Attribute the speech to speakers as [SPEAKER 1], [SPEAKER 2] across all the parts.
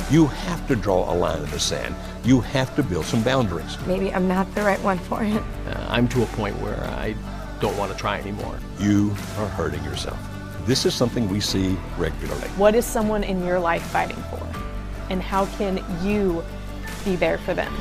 [SPEAKER 1] You have to draw a line in the sand. You have to build some boundaries.
[SPEAKER 2] Maybe I'm not the right one for it.
[SPEAKER 3] I'm to a point where I don't want to try anymore.
[SPEAKER 1] You are hurting yourself. This is something we see regularly.
[SPEAKER 4] What is someone in your life fighting for? And how can you be there for them?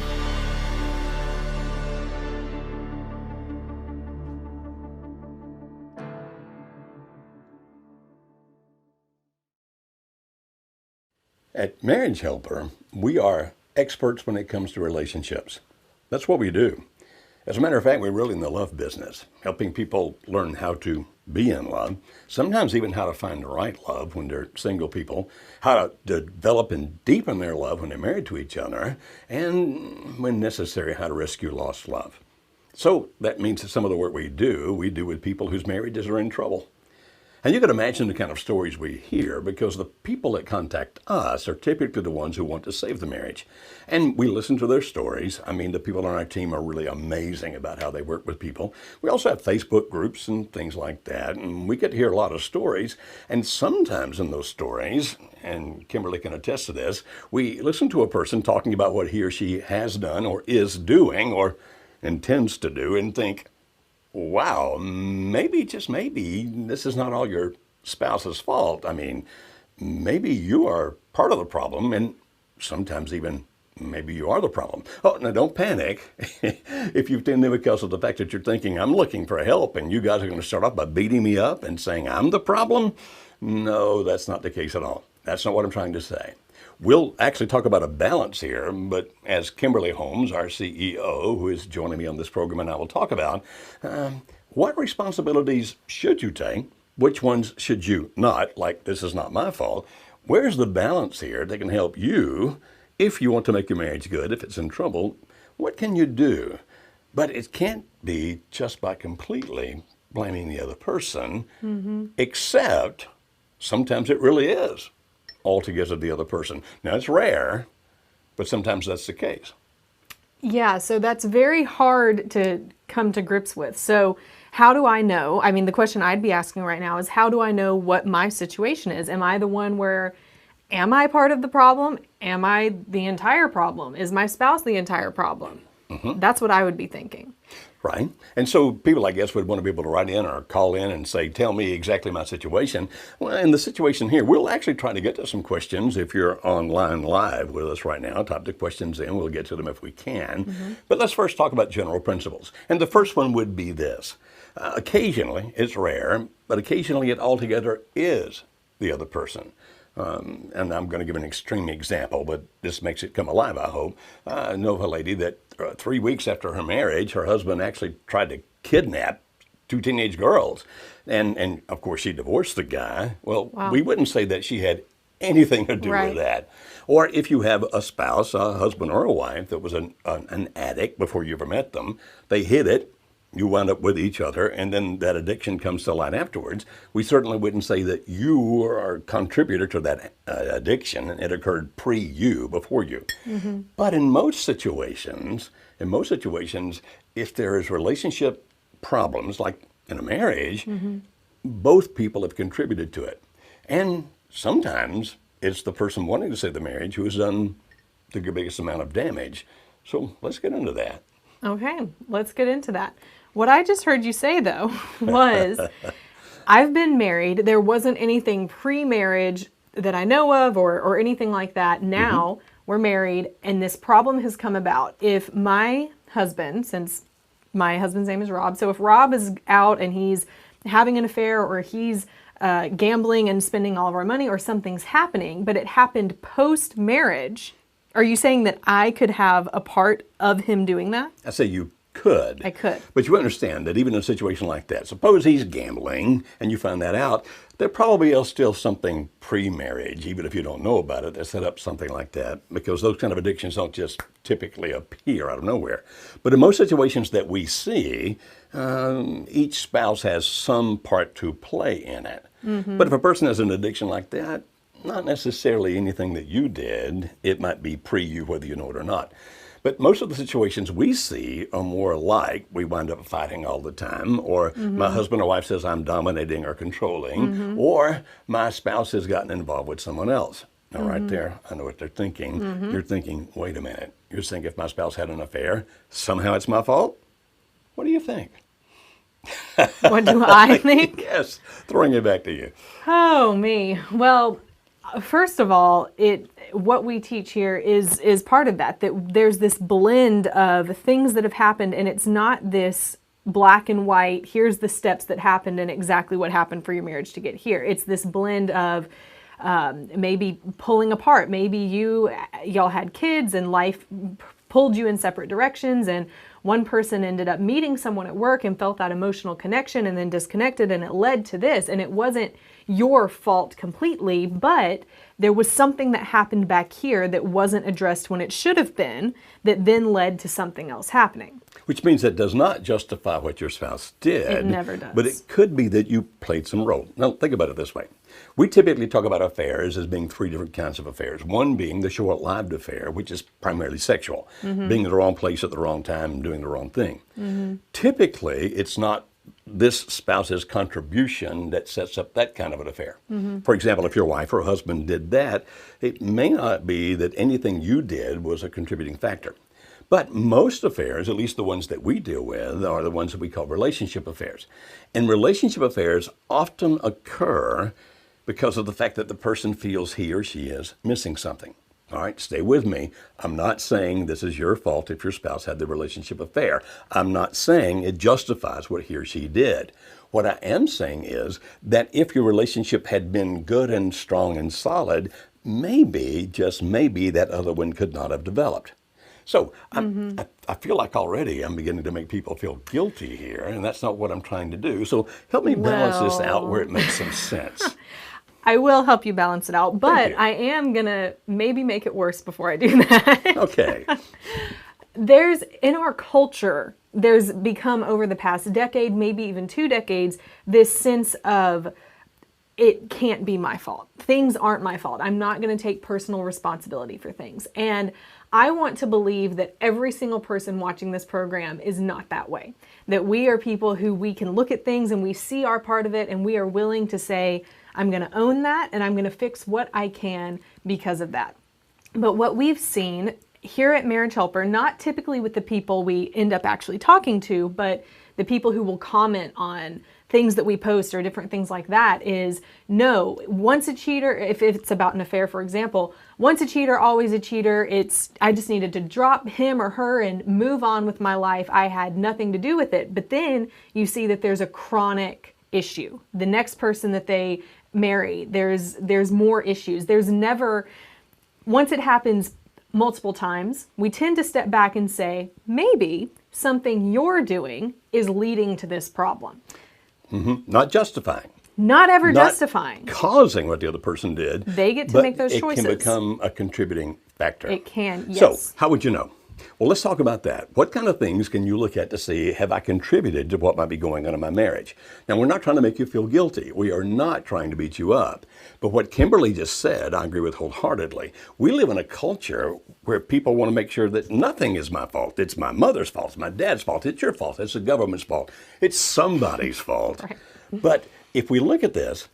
[SPEAKER 1] At Marriage Helper, we are experts when it comes to relationships. That's what we do. As a matter of fact, we're really in the love business, helping people learn how to be in love, sometimes even how to find the right love when they're single people, how to develop and deepen their love when they're married to each other, and when necessary, how to rescue lost love. So that means that some of the work we do with people whose marriages are in trouble. And you can imagine the kind of stories we hear because the people that contact us are typically the ones who want to save the marriage. And we listen to their stories. I mean, the people on our team are really amazing about how they work with people. We also have Facebook groups and things like that. And we get to hear a lot of stories. And sometimes in those stories, and Kimberly can attest to this, we listen to a person talking about what he or she has done or is doing or intends to do and think, wow, maybe, just maybe, this is not all your spouse's fault. I mean, maybe you are part of the problem, and sometimes even maybe you are the problem. Oh, now don't panic. If you've tuned in because of the fact that you're thinking, I'm looking for help, and you guys are going to start off by beating me up and saying I'm the problem, no, that's not the case at all. That's not what I'm trying to say. We'll actually talk about a balance here, but as Kimberly Holmes, our CEO, who is joining me on this program, and I will talk about, what responsibilities should you take? Which ones should you not? Like, this is not my fault. Where's the balance here that can help you if you want to make your marriage good, if it's in trouble? What can you do? But it can't be just by completely blaming the other person, except sometimes it really is altogether the other person. Now, it's rare, but sometimes that's the case.
[SPEAKER 4] Yeah, so that's very hard to come to grips with. So how do I know? I mean, the question I'd be asking right now is, how do I know what my situation is? Am I the one where, am I part of the problem? Am I the entire problem? Is my spouse the entire problem? That's what I would be thinking.
[SPEAKER 1] Right. And so people, I guess, would want to be able to write in or call in and say, tell me exactly my situation. Well, in the situation here, we'll actually try to get to some questions if you're online live with us right now. Type the questions in. We'll get to them if we can. But let's first talk about general principles. And the first one would be this. Occasionally, it's rare, but occasionally it altogether is the other person. And I'm going to give an extreme example, but this makes it come alive, I hope. I know of a lady that 3 weeks after her marriage, her husband actually tried to kidnap 2 teenage girls. And of course, she divorced the guy. Well, we wouldn't say that she had anything to do with that. Or if you have a spouse, a husband or a wife that was an addict before you ever met them, they hid it. You wound up with each other, and then that addiction comes to light afterwards. We certainly wouldn't say that you are a contributor to that addiction. It occurred pre-you, before you. But in most situations, if there is relationship problems, like in a marriage, both people have contributed to it. And sometimes it's the person wanting to save the marriage who has done the biggest amount of damage. So let's get into that.
[SPEAKER 4] Okay, let's get into that. What I just heard you say, though, was I've been married. There wasn't anything pre-marriage that I know of or anything like that. Now we're married, and this problem has come about. If my husband, since my husband's name is Rob, so if Rob is out and he's having an affair or he's gambling and spending all of our money or something's happening, but it happened post-marriage, are you saying that I could have a part of him doing that?
[SPEAKER 1] I say you could.
[SPEAKER 4] I could.
[SPEAKER 1] But you understand that even in a situation like that, suppose he's gambling and you find that out, there probably is still something pre-marriage, even if you don't know about it, that set up something like that, because those kind of addictions don't just typically appear out of nowhere. But in most situations that we see, each spouse has some part to play in it. But if a person has an addiction like that, not necessarily anything that you did, it might be pre-you, whether you know it or not. But most of the situations we see are more like we wind up fighting all the time, or my husband or wife says I'm dominating or controlling, or my spouse has gotten involved with someone else. Now, right there, I know what they're thinking. You're thinking, wait a minute. You're saying if my spouse had an affair, somehow it's my fault? What do you think?
[SPEAKER 4] What do I think?
[SPEAKER 1] Yes, throwing it back to you.
[SPEAKER 4] Oh, me. Well, first of all, what we teach here is part of that there's this blend of things that have happened, and it's not this black and white, here's the steps that happened and exactly what happened for your marriage to get here. It's this blend of maybe pulling apart. Maybe y'all had kids and life pulled you in separate directions, and one person ended up meeting someone at work and felt that emotional connection and then disconnected, and it led to this. And it wasn't your fault completely, but there was something that happened back here that wasn't addressed when it should have been, that then led to something else happening.
[SPEAKER 1] Which means that does not justify what your spouse did.
[SPEAKER 4] It never does.
[SPEAKER 1] But it could be that you played some role. Now, think about it this way. We typically talk about affairs as being three different kinds of affairs. One being the short-lived affair, which is primarily sexual, being in the wrong place at the wrong time and doing the wrong thing. Typically, it's not this spouse's contribution that sets up that kind of an affair. For example, if your wife or husband did that, it may not be that anything you did was a contributing factor. But most affairs, at least the ones that we deal with, are the ones that we call relationship affairs. And relationship affairs often occur because of the fact that the person feels he or she is missing something. All right, stay with me. I'm not saying this is your fault if your spouse had the relationship affair. I'm not saying it justifies what he or she did. What I am saying is that if your relationship had been good and strong and solid, maybe, just maybe, that other one could not have developed. So I feel like already I'm beginning to make people feel guilty here, and that's not what I'm trying to do. So help me balance this out where it makes some sense.
[SPEAKER 4] I will help you balance it out, but
[SPEAKER 1] you.
[SPEAKER 4] I am going to maybe make it worse before I do that.
[SPEAKER 1] Okay.
[SPEAKER 4] In our culture, there's become over the past decade, maybe even 2 decades, this sense of it can't be my fault. Things aren't my fault. I'm not going to take personal responsibility for things. And I want to believe that every single person watching this program is not that way. That we are people who we can look at things and we see our part of it, and we are willing to say, I'm going to own that and I'm going to fix what I can because of that. But what we've seen here at Marriage Helper, not typically with the people we end up actually talking to, but the people who will comment on things that we post or different things like that, is no, once a cheater, if it's about an affair, for example, once a cheater, always a cheater. I just needed to drop him or her and move on with my life. I had nothing to do with it. But then you see that there's a chronic issue. The next person that they marry, there's more issues. There's never, once it happens multiple times, we tend to step back and say, maybe something you're doing is leading to this problem.
[SPEAKER 1] Not justifying.
[SPEAKER 4] Not ever
[SPEAKER 1] Not
[SPEAKER 4] justifying.
[SPEAKER 1] causing what the other person did.
[SPEAKER 4] They get to
[SPEAKER 1] but
[SPEAKER 4] make those choices.
[SPEAKER 1] It can become a contributing factor.
[SPEAKER 4] It can, yes.
[SPEAKER 1] So, how would you know? Well, let's talk about that. What kind of things can you look at to see, have I contributed to what might be going on in my marriage? Now, we're not trying to make you feel guilty. We are not trying to beat you up. But what Kimberly just said, I agree with wholeheartedly. We live in a culture where people want to make sure that nothing is my fault. It's my mother's fault. It's my dad's fault. It's your fault. It's the government's fault. It's somebody's fault.
[SPEAKER 4] Right.
[SPEAKER 1] But if we look at this,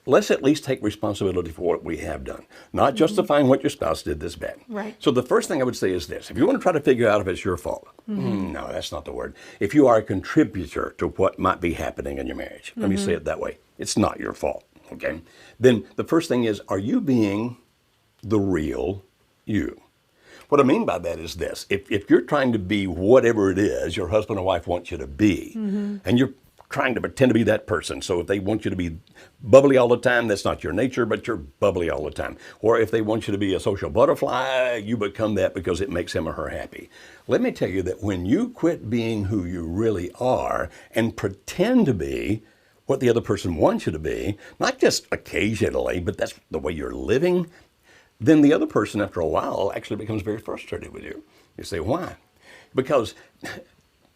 [SPEAKER 1] let's at least take responsibility for what we have done, not justifying what your spouse did this bad.
[SPEAKER 4] Right.
[SPEAKER 1] So the first thing I would say is this. If you want to try to figure out if it's your fault, no, that's not the word. If you are a contributor to what might be happening in your marriage, let me say it that way. It's not your fault, okay? Then the first thing is, are you being the real you? What I mean by that is this. If you're trying to be whatever it is your husband or wife wants you to be, and you're trying to pretend to be that person. So if they want you to be bubbly all the time, that's not your nature, but you're bubbly all the time. Or if they want you to be a social butterfly, you become that because it makes him or her happy. Let me tell you that when you quit being who you really are and pretend to be what the other person wants you to be, not just occasionally, but that's the way you're living, then the other person after a while actually becomes very frustrated with you. You say, why? Because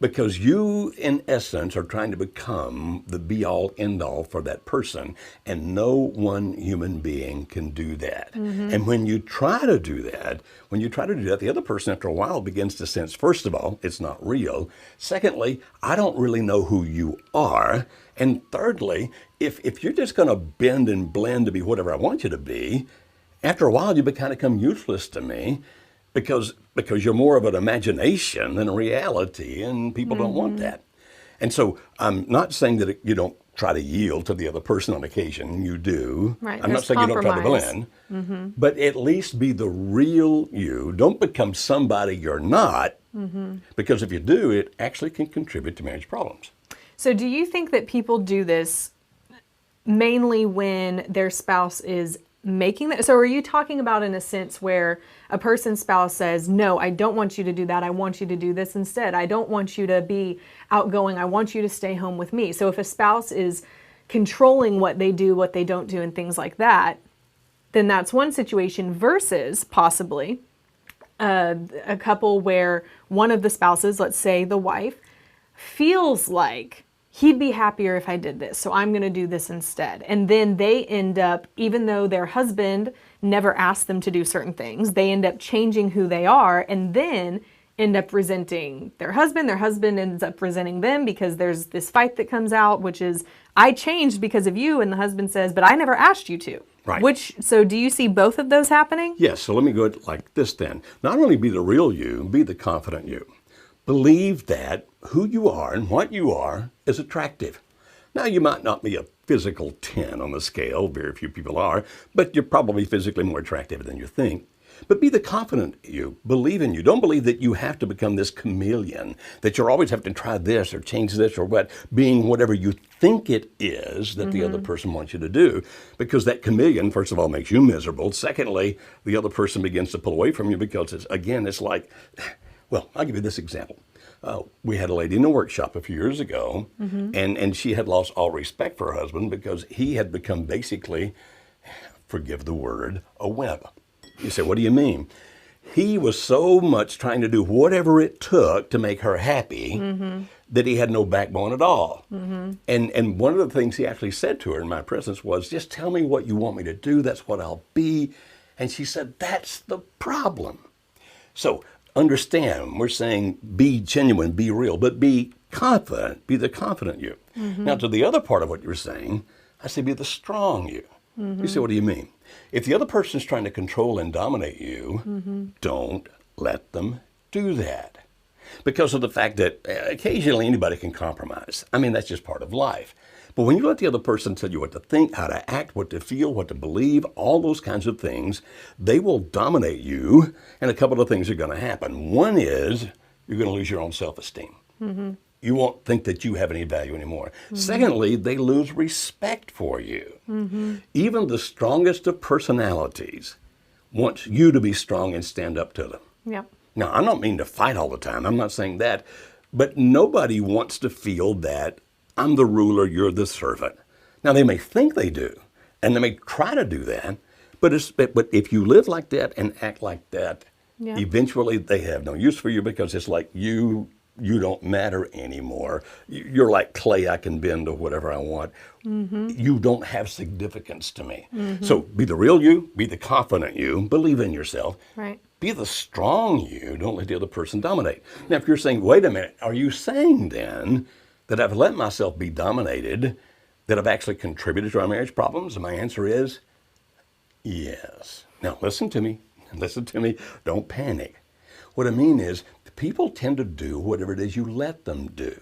[SPEAKER 1] because you, in essence, are trying to become the be-all, end-all for that person, and no one human being can do that. And when you try to do that, the other person after a while begins to sense, first of all, it's not real. Secondly, I don't really know who you are. And thirdly, if you're just going to bend and blend to be whatever I want you to be, after a while you kind of become useless to me. Because you're more of an imagination than a reality, and people don't want that. And so I'm not saying that you don't try to yield to the other person on occasion. You do.
[SPEAKER 4] Right.
[SPEAKER 1] I'm not saying you don't try to blend. But at least be the real you. Don't become somebody you're not. Because if you do, it actually can contribute to marriage problems.
[SPEAKER 4] So do you think that people do this mainly when their spouse is making that? So are you talking about in a sense where a person's spouse says, no, I don't want you to do that. I want you to do this instead. I don't want you to be outgoing. I want you to stay home with me. So if a spouse is controlling what they do, what they don't do, and things like that, then that's one situation versus possibly a couple where one of the spouses, let's say the wife, feels like he'd be happier if I did this, so I'm going to do this instead. And then they end up, even though their husband never asked them to do certain things, they end up changing who they are and then end up resenting their husband. Their husband ends up resenting them because there's this fight that comes out, which is, I changed because of you. And the husband says, but I never asked you to.
[SPEAKER 1] Right.
[SPEAKER 4] So do you see both of those happening?
[SPEAKER 1] Yes, so let me go like this then. Not only be the real you, be the confident you. Believe that who you are and what you are is attractive. Now, you might not be a physical 10 on the scale, very few people are, but you're probably physically more attractive than you think. But be the confident you. Believe in you. Don't believe that you have to become this chameleon, that you're always having to try this or change this or what, being whatever you think it is that the other person wants you to do. Because that chameleon, first of all, makes you miserable. Secondly, the other person begins to pull away from you because, it's like, well, I'll give you this example. We had a lady in a workshop a few years ago, and she had lost all respect for her husband because he had become basically, forgive the word, a wimp. You say, what do you mean? He was so much trying to do whatever it took to make her happy that he had no backbone at all. And one of the things he actually said to her in my presence was, just tell me what you want me to do, that's what I'll be. And she said, that's the problem. So understand, we're saying be genuine, be real, but be confident, be the confident you. Now, to the other part of what you're saying, I say be the strong you. You say, what do you mean? If the other person's trying to control and dominate you, don't let them do that. Because of the fact that occasionally anybody can compromise. I mean, that's just part of life. But when you let the other person tell you what to think, how to act, what to feel, what to believe, all those kinds of things, they will dominate you, and a couple of things are going to happen. One is you're going to lose your own self-esteem. You won't think that you have any value anymore. Secondly, they lose respect for you. Even the strongest of personalities wants you to be strong and stand up to them.
[SPEAKER 4] Yep.
[SPEAKER 1] Now, I don't mean to fight all the time. I'm not saying that. But nobody wants to feel that I'm the ruler, you're the servant. Now, they may think they do, and they may try to do that, but if you live like that and act like that, eventually they have no use for you because it's like you don't matter anymore. You're like clay, I can bend to whatever I want. You don't have significance to me. So be the real you, be the confident you, believe in yourself.
[SPEAKER 4] Right.
[SPEAKER 1] Be the strong you, don't let the other person dominate. Now, if you're saying, wait a minute, are you saying then that I've let myself be dominated, that I've actually contributed to our marriage problems? And my answer is yes. Now, listen to me, don't panic. What I mean is, people tend to do whatever it is you let them do.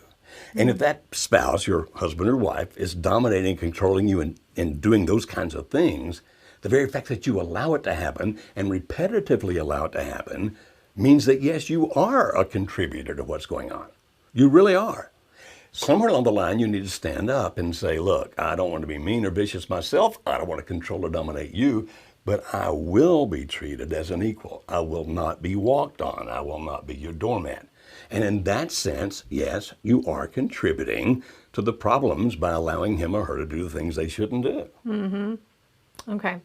[SPEAKER 1] And if that spouse, your husband or wife, is dominating, controlling you and doing those kinds of things, the very fact that you allow it to happen and repetitively allow it to happen means that, yes, you are a contributor to what's going on. You really are. Somewhere along the line, you need to stand up and say, look, I don't want to be mean or vicious myself. I don't want to control or dominate you, but I will be treated as an equal. I will not be walked on. I will not be your doormat. And in that sense, yes, you are contributing to the problems by allowing him or her to do the things they shouldn't do.
[SPEAKER 4] Okay.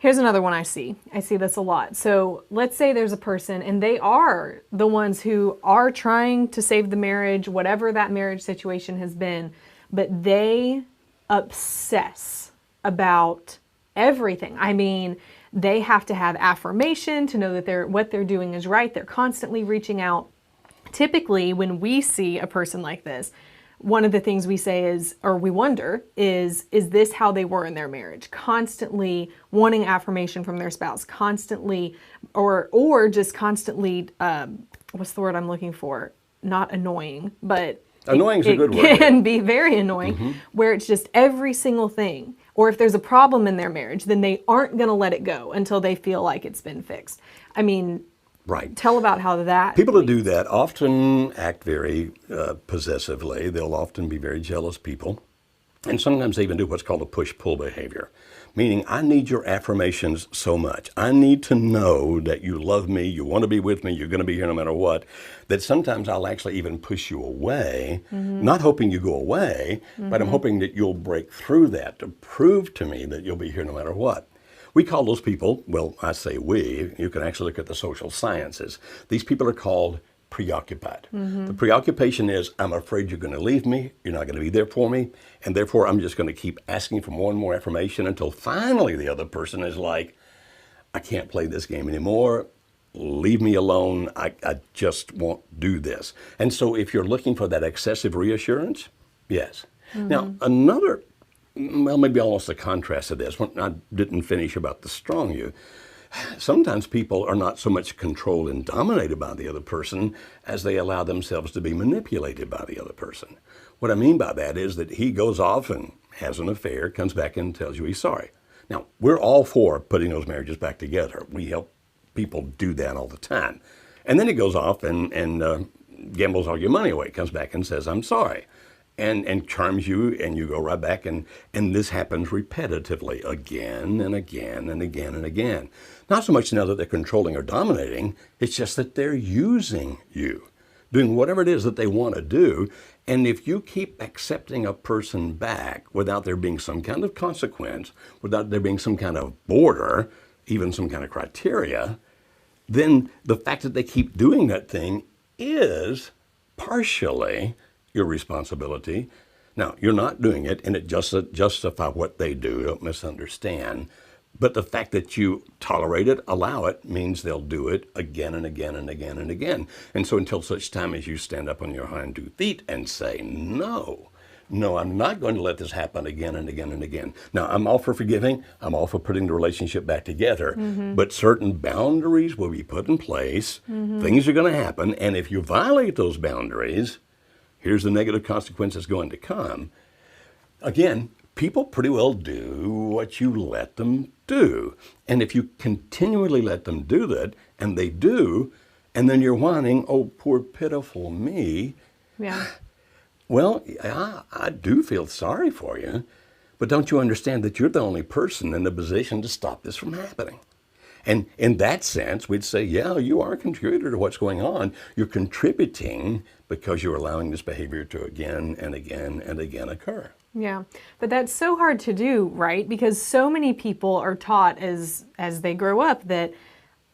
[SPEAKER 4] Here's another one I see. I see this a lot. So let's say there's a person and they are the ones who are trying to save the marriage, whatever that marriage situation has been, but they obsess about everything. I mean, they have to have affirmation to know that what they're doing is right. They're constantly reaching out. Typically, when we see a person like this, one of the things we say is, or we wonder, is this how they were in their marriage? Constantly wanting affirmation from their spouse, constantly, or just constantly, what's the word I'm looking for? Not annoying, but
[SPEAKER 1] Annoying is a good word.
[SPEAKER 4] It can be very annoying, where it's just every single thing. Or if there's a problem in their marriage, then they aren't going to let it go until they feel like it's been fixed. I mean,
[SPEAKER 1] Right.
[SPEAKER 4] tell about how that...
[SPEAKER 1] People that do that often act very possessively. They'll often be very jealous people. And sometimes they even do what's called a push-pull behavior, meaning I need your affirmations so much. I need to know that you love me, you want to be with me, you're going to be here no matter what, that sometimes I'll actually even push you away, not hoping you go away, but I'm hoping that you'll break through that to prove to me that you'll be here no matter what. We call those people, well, I say we, you can actually look at the social sciences. These people are called preoccupied. The preoccupation is, I'm afraid you're going to leave me, you're not going to be there for me, and therefore I'm just going to keep asking for more and more affirmation until finally the other person is like, I can't play this game anymore, leave me alone, I just won't do this. And so if you're looking for that excessive reassurance, yes. Now, another, well, maybe almost a contrast to this, when I didn't finish about the strong you. Sometimes people are not so much controlled and dominated by the other person as they allow themselves to be manipulated by the other person. What I mean by that is that he goes off and has an affair, comes back and tells you he's sorry. Now, we're all for putting those marriages back together. We help people do that all the time. And then he goes off and gambles all your money away, comes back and says, I'm sorry. And charms you, and you go right back, and this happens repetitively again and again and again and again. Not so much now that they're controlling or dominating, it's just that they're using you, doing whatever it is that they want to do. And if you keep accepting a person back without there being some kind of consequence, without there being some kind of border, even some kind of criteria, then the fact that they keep doing that thing is partially your responsibility. Now, you're not doing it, and it just justify what they do, don't misunderstand. But the fact that you tolerate it, allow it, means they'll do it again and again and again and again. And so until such time as you stand up on your hind two feet and say, no, I'm not going to let this happen again and again and again. Now, I'm all for forgiving. I'm all for putting the relationship back together. But certain boundaries will be put in place. Things are going to happen. And if you violate those boundaries, here's the negative consequences going to come. Again, people pretty well do what you let them do. And if you continually let them do that, and they do, and then you're whining, oh, poor pitiful me.
[SPEAKER 4] Yeah.
[SPEAKER 1] Well, I do feel sorry for you, but don't you understand that you're the only person in the position to stop this from happening? And in that sense, we'd say, yeah, you are a contributor to what's going on. You're contributing because you're allowing this behavior to again and again and again occur.
[SPEAKER 4] Yeah, but that's so hard to do, right? Because so many people are taught as they grow up that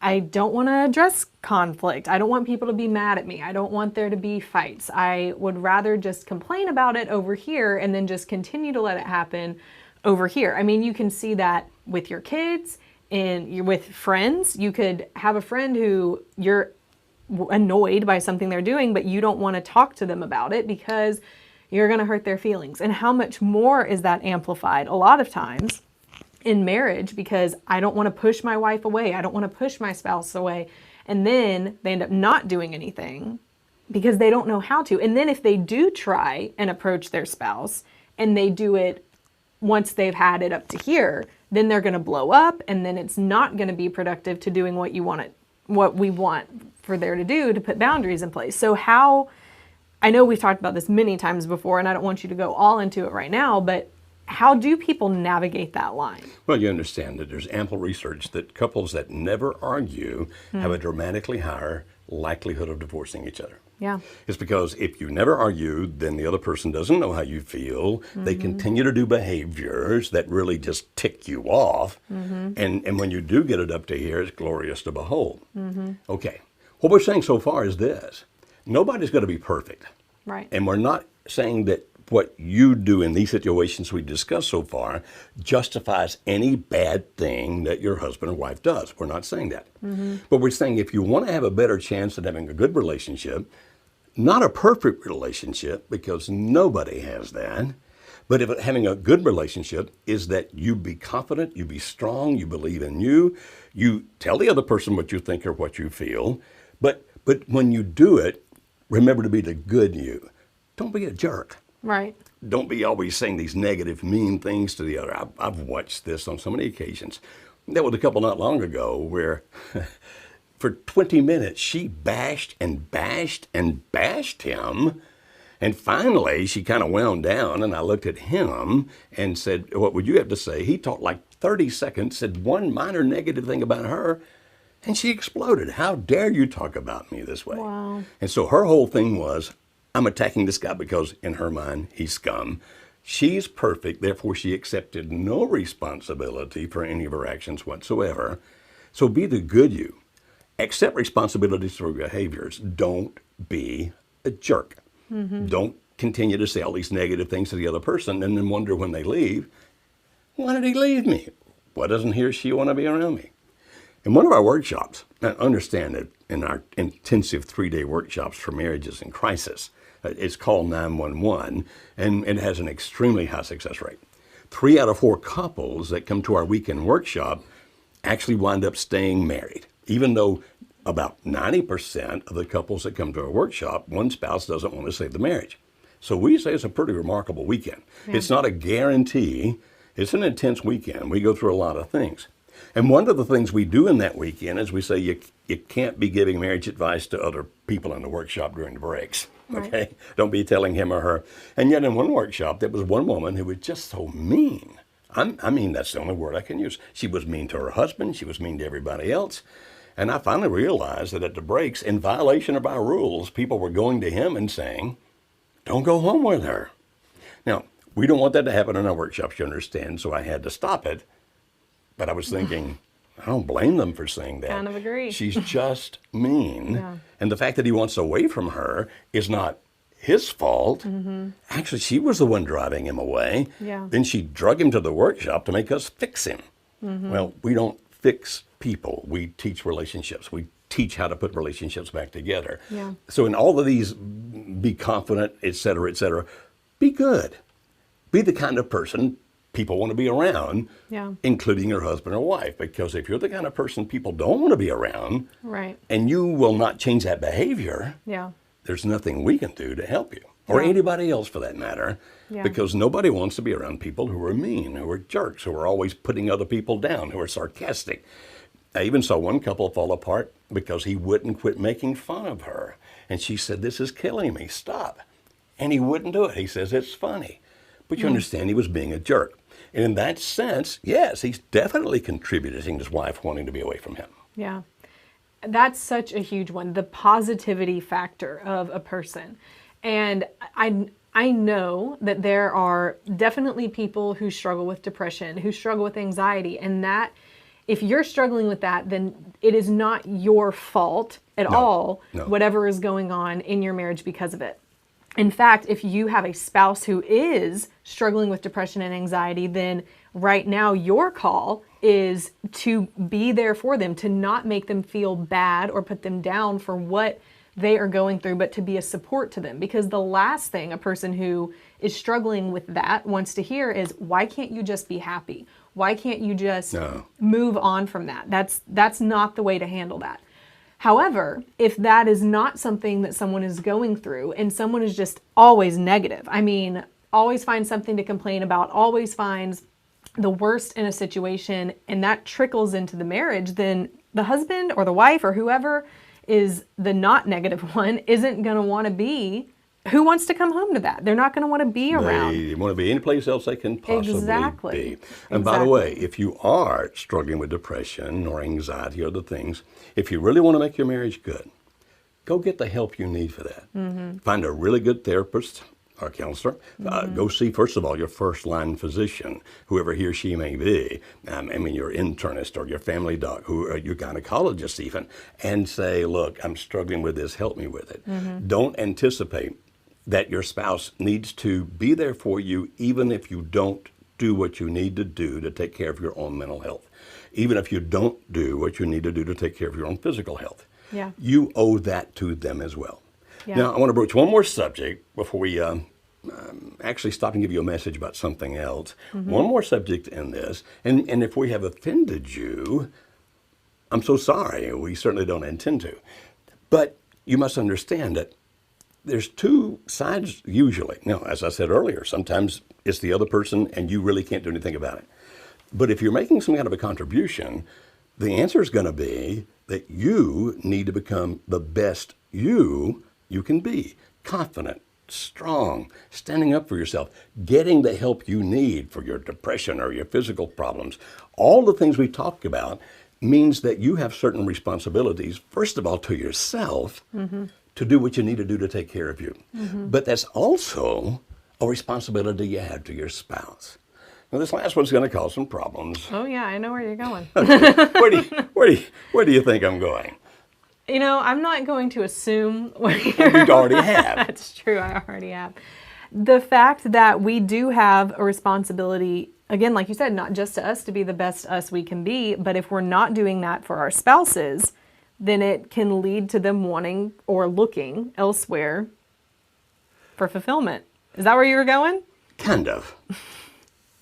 [SPEAKER 4] I don't want to address conflict. I don't want people to be mad at me. I don't want there to be fights. I would rather just complain about it over here and then just continue to let it happen over here. I mean, you can see that with your kids and you're with friends. You could have a friend who you're annoyed by something they're doing, but you don't want to talk to them about it because you're going to hurt their feelings. And how much more is that amplified a lot of times in marriage, because I don't want to push my wife away. I don't want to push my spouse away. And then they end up not doing anything because they don't know how to. And then if they do try and approach their spouse and they do it once they've had it up to here, then they're going to blow up, and then it's not going to be productive to doing what we want for there to do, to put boundaries in place. So how, I know we've talked about this many times before, and I don't want you to go all into it right now, but how do people navigate that line?
[SPEAKER 1] Well, you understand that there's ample research that couples that never argue have a dramatically higher likelihood of divorcing each other.
[SPEAKER 4] Yeah.
[SPEAKER 1] It's because if you never argue, then the other person doesn't know how you feel. They continue to do behaviors that really just tick you off. And when you do get it up to here, it's glorious to behold. Okay. What we're saying so far is this. Nobody's going to be perfect.
[SPEAKER 4] Right.
[SPEAKER 1] And we're not saying that what you do in these situations we discussed so far justifies any bad thing that your husband or wife does. We're not saying that. But we're saying if you want to have a better chance at having a good relationship, not a perfect relationship, because nobody has that, but if having a good relationship is that you be confident, you be strong, you believe in you tell the other person what you think or what you feel, but when you do it, remember to be the good you. Don't be a jerk.
[SPEAKER 4] Right.
[SPEAKER 1] Don't be always saying these negative, mean things to the other. I've watched this on so many occasions. There was a couple not long ago where for 20 minutes she bashed and bashed and bashed him. And finally she kind of wound down, and I looked at him and said, what would you have to say? He talked like 30 seconds, said one minor negative thing about her, and she exploded. How dare you talk about me this way?
[SPEAKER 4] Wow.
[SPEAKER 1] And so her whole thing was, I'm attacking this guy because in her mind, he's scum. She's perfect, therefore she accepted no responsibility for any of her actions whatsoever. So be the good you. Accept responsibilities for your behaviors. Don't be a jerk. Don't continue to say all these negative things to the other person and then wonder when they leave, why did he leave me? Why doesn't he or she want to be around me? In one of our workshops, now understand that in our intensive 3-day workshops for marriages in crisis, it's called 911, and it has an extremely high success rate. 3 out of 4 couples that come to our weekend workshop actually wind up staying married, even though about 90% of the couples that come to our workshop, one spouse doesn't want to save the marriage. So we say it's a pretty remarkable weekend. Yeah. It's not a guarantee. It's an intense weekend. We go through a lot of things. And one of the things we do in that weekend is we say you can't be giving marriage advice to other people in the workshop during the breaks. Okay? Right. Don't be telling him or her. And yet in one workshop, there was one woman who was just so mean. I mean, that's the only word I can use. She was mean to her husband. She was mean to everybody else. And I finally realized that at the breaks, in violation of our rules, people were going to him and saying, don't go home with her. Now, we don't want that to happen in our workshops, you understand, so I had to stop it. But I was thinking, I don't blame them for saying that.
[SPEAKER 4] Kind of agree.
[SPEAKER 1] She's just mean.
[SPEAKER 4] Yeah.
[SPEAKER 1] And the fact that he wants away from her is not his fault. Actually, she was the one driving him away.
[SPEAKER 4] Yeah.
[SPEAKER 1] Then she drug him to the workshop to make us fix him. Well, we don't fix people. We teach relationships. We teach how to put relationships back together.
[SPEAKER 4] Yeah.
[SPEAKER 1] So in all of these, be confident, et cetera, be good. Be the kind of person people want to be around, including your husband or wife. Because if you're the kind of person people don't want to be around,
[SPEAKER 4] right,
[SPEAKER 1] and you will not change that behavior,
[SPEAKER 4] yeah,
[SPEAKER 1] there's nothing we can do to help you, or anybody else for that matter, because nobody wants to be around people who are mean, who are jerks, who are always putting other people down, who are sarcastic. I even saw one couple fall apart because he wouldn't quit making fun of her. And she said, this is killing me, stop. And he wouldn't do it. He says, it's funny. But you understand, he was being a jerk. And in that sense, yes, he's definitely contributing to his wife wanting to be away from him.
[SPEAKER 4] Yeah. That's such a huge one, the positivity factor of a person. And I know that there are definitely people who struggle with depression, who struggle with anxiety, and that if you're struggling with that, then it is not your fault at all, whatever is going on in your marriage because of it. In fact, if you have a spouse who is struggling with depression and anxiety, then right now your call is to be there for them, to not make them feel bad or put them down for what they are going through, but to be a support to them. Because the last thing a person who is struggling with that wants to hear is, why can't you just be happy? Why can't you just move on from that? That's not the way to handle that. However, if that is not something that someone is going through and someone is just always negative, I mean, always finds something to complain about, always finds the worst in a situation, and that trickles into the marriage, then the husband or the wife or whoever is the not negative one isn't going to want to be. Who wants to come home to that? They're not going to want to be around.
[SPEAKER 1] They want to be any place else they can possibly be. And by the way, if you are struggling with depression or anxiety or other things, if you really want to make your marriage good, go get the help you need for that. Find a really good therapist or counselor. Go see, first of all, your first-line physician, whoever he or she may be. Your internist or your family doc, your gynecologist even, and say, look, I'm struggling with this, help me with it. Don't anticipate that your spouse needs to be there for you even if you don't do what you need to do to take care of your own mental health. Even if you don't do what you need to do to take care of your own physical health.
[SPEAKER 4] Yeah.
[SPEAKER 1] You owe that to them as well.
[SPEAKER 4] Yeah.
[SPEAKER 1] Now, I want to broach one more subject before we actually stop and give you a message about something else. One more subject in this, and if we have offended you, I'm so sorry. We certainly don't intend to. But you must understand that there's two sides usually. Now, as I said earlier, sometimes it's the other person and you really can't do anything about it. But if you're making some kind of a contribution, the answer is going to be that you need to become the best you can be. Confident, strong, standing up for yourself, getting the help you need for your depression or your physical problems. All the things we talked about means that you have certain responsibilities, first of all, to yourself, to do what you need to do to take care of you. But that's also a responsibility you have to your spouse. Now, this last one's going to cause some problems.
[SPEAKER 4] Oh yeah, I know where you're going.
[SPEAKER 1] Where do you think I'm going?
[SPEAKER 4] You know, I'm not going to assume where
[SPEAKER 1] You already have.
[SPEAKER 4] That's true, I already have. The fact that we do have a responsibility, again, like you said, not just to us to be the best us we can be, but if we're not doing that for our spouses, then it can lead to them wanting or looking elsewhere for fulfillment. Is that where you were going?
[SPEAKER 1] Kind of.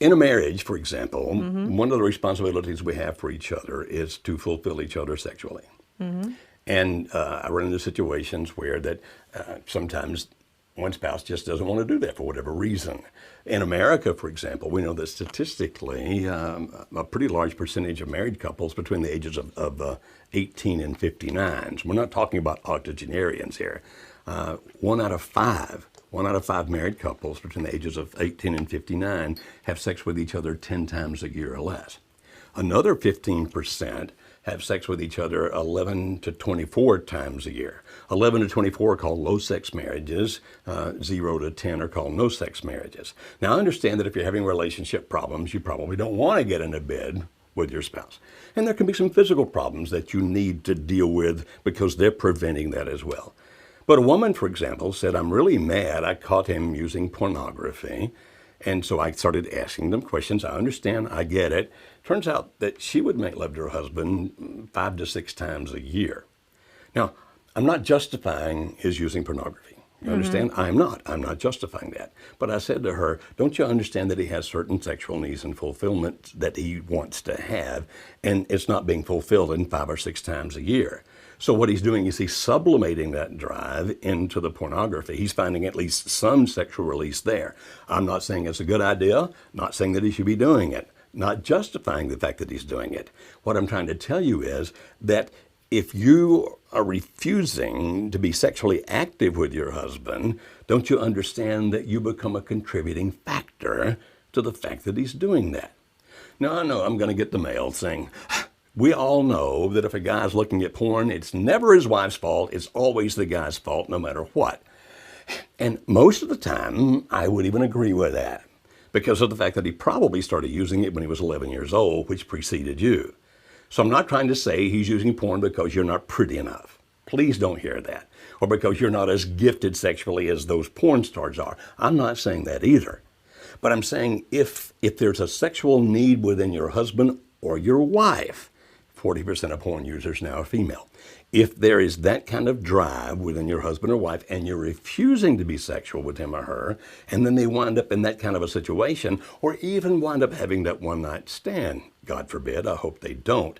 [SPEAKER 1] In a marriage, for example, one of the responsibilities we have for each other is to fulfill each other sexually. And I run into situations where that sometimes one spouse just doesn't want to do that for whatever reason. In America, for example, we know that statistically, a pretty large percentage of married couples between the ages of 18 and 59, so we're not talking about octogenarians here, 1 out of 5 married couples between the ages of 18 and 59 have sex with each other 10 times a year or less. Another 15% have sex with each other 11 to 24 times a year. 11 to 24 are called low-sex marriages. 0 to 10 are called no-sex marriages. Now, I understand that if you're having relationship problems, you probably don't want to get into bed with your spouse. And there can be some physical problems that you need to deal with because they're preventing that as well. But a woman, for example, said, I'm really mad. I caught him using pornography. And so I started asking them questions. I understand. I get it. Turns out that she would make love to her husband 5 to 6 times a year. Now, I'm not justifying his using pornography. You understand? I'm not justifying that. But I said to her, don't you understand that he has certain sexual needs and fulfillment that he wants to have, and it's not being fulfilled in 5 or 6 times a year? So what he's doing is he's sublimating that drive into the pornography. He's finding at least some sexual release there. I'm not saying it's a good idea, not saying that he should be doing it, not justifying the fact that he's doing it. What I'm trying to tell you is that if you are refusing to be sexually active with your husband, don't you understand that you become a contributing factor to the fact that he's doing that? Now, I know I'm going to get the mail saying, we all know that if a guy's looking at porn, it's never his wife's fault. It's always the guy's fault, no matter what. And most of the time, I would even agree with that because of the fact that he probably started using it when he was 11 years old, which preceded you. So I'm not trying to say he's using porn because you're not pretty enough. Please don't hear that. Or because you're not as gifted sexually as those porn stars are. I'm not saying that either. But I'm saying if there's a sexual need within your husband or your wife, 40% of porn users now are female. If there is that kind of drive within your husband or wife and you're refusing to be sexual with him or her, and then they wind up in that kind of a situation or even wind up having that one-night stand, God forbid, I hope they don't,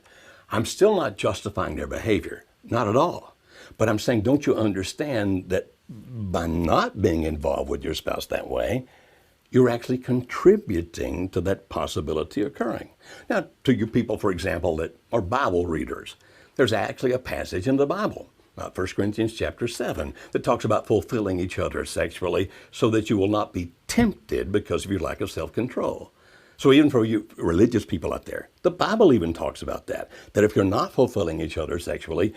[SPEAKER 1] I'm still not justifying their behavior, not at all. But I'm saying, don't you understand that by not being involved with your spouse that way, you're actually contributing to that possibility occurring. Now, to you people, for example, that are Bible readers, there's actually a passage in the Bible, 1 Corinthians chapter 7, that talks about fulfilling each other sexually so that you will not be tempted because of your lack of self-control. So even for you religious people out there, the Bible even talks about that if you're not fulfilling each other sexually,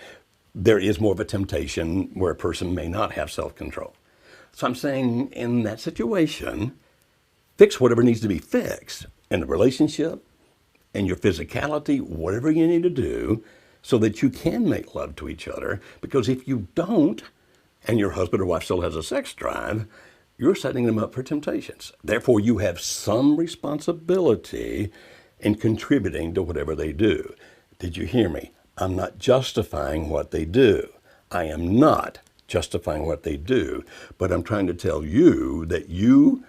[SPEAKER 1] there is more of a temptation where a person may not have self-control. So I'm saying in that situation, fix whatever needs to be fixed in the relationship, in your physicality, whatever you need to do so that you can make love to each other. Because if you don't, and your husband or wife still has a sex drive, you're setting them up for temptations. Therefore, you have some responsibility in contributing to whatever they do. Did you hear me? I'm not justifying what they do. I am not justifying what they do, but I'm trying to tell you that you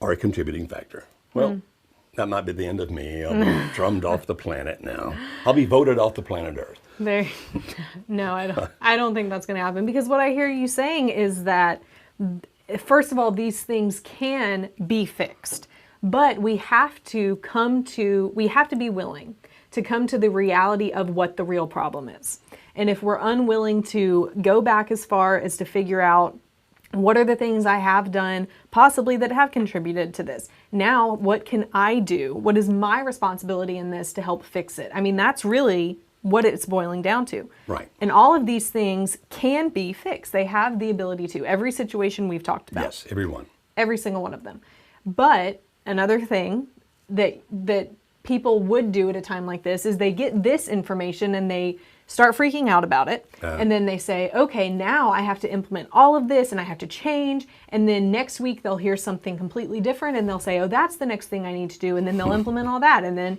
[SPEAKER 1] are a contributing factor. Well, that might be the end of me. I'll be drummed off the planet now. I'll be voted off the planet Earth.
[SPEAKER 4] There, no, I don't. I don't think that's going to happen, because what I hear you saying is that, first of all, these things can be fixed, but we have to be willing to come to the reality of what the real problem is. And if we're unwilling to go back as far as to figure out what are the things I have done possibly that have contributed to this? Now, what can I do? What is my responsibility in this to help fix it? I mean, that's really what it's boiling down to.
[SPEAKER 1] Right.
[SPEAKER 4] And all of these things can be fixed. They have the ability to. Every situation we've talked about.
[SPEAKER 1] Yes, everyone.
[SPEAKER 4] Every single one of them. But another thing that people would do at a time like this is they get this information and they start freaking out about it. And then they say, okay, now I have to implement all of this and I have to change. And then next week they'll hear something completely different and they'll say, oh, that's the next thing I need to do. And then they'll implement all that. And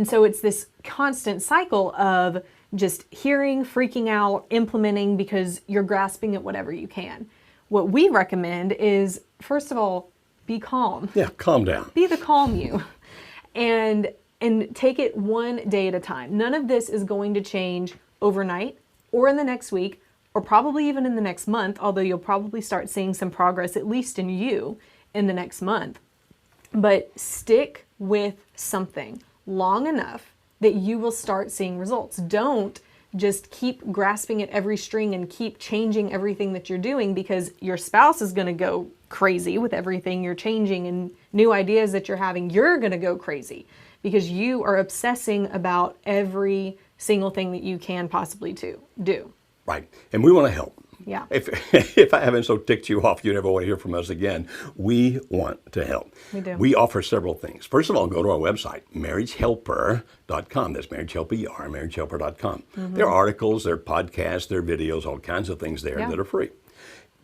[SPEAKER 4] so it's this constant cycle of just hearing, freaking out, implementing, because you're grasping at whatever you can. What we recommend is, first of all, be calm.
[SPEAKER 1] Yeah, calm down.
[SPEAKER 4] Be the calm you. And take it one day at a time. None of this is going to change overnight or in the next week or probably even in the next month, although you'll probably start seeing some progress, at least in you, in the next month. But stick with something long enough that you will start seeing results. Don't just keep grasping at every string and keep changing everything that you're doing, because your spouse is going to go crazy with everything you're changing and new ideas that you're having. You're going to go crazy because you are obsessing about every single thing that you can possibly do.
[SPEAKER 1] Right. And we want to help.
[SPEAKER 4] Yeah.
[SPEAKER 1] If I haven't so ticked you off, you never want to hear from us again. We want to help.
[SPEAKER 4] We do.
[SPEAKER 1] We offer several things. First of all, go to our website, marriagehelper.com. That's marriagehelper, marriagehelper.com. There are articles, there are podcasts, there are videos, all kinds of things there that are free.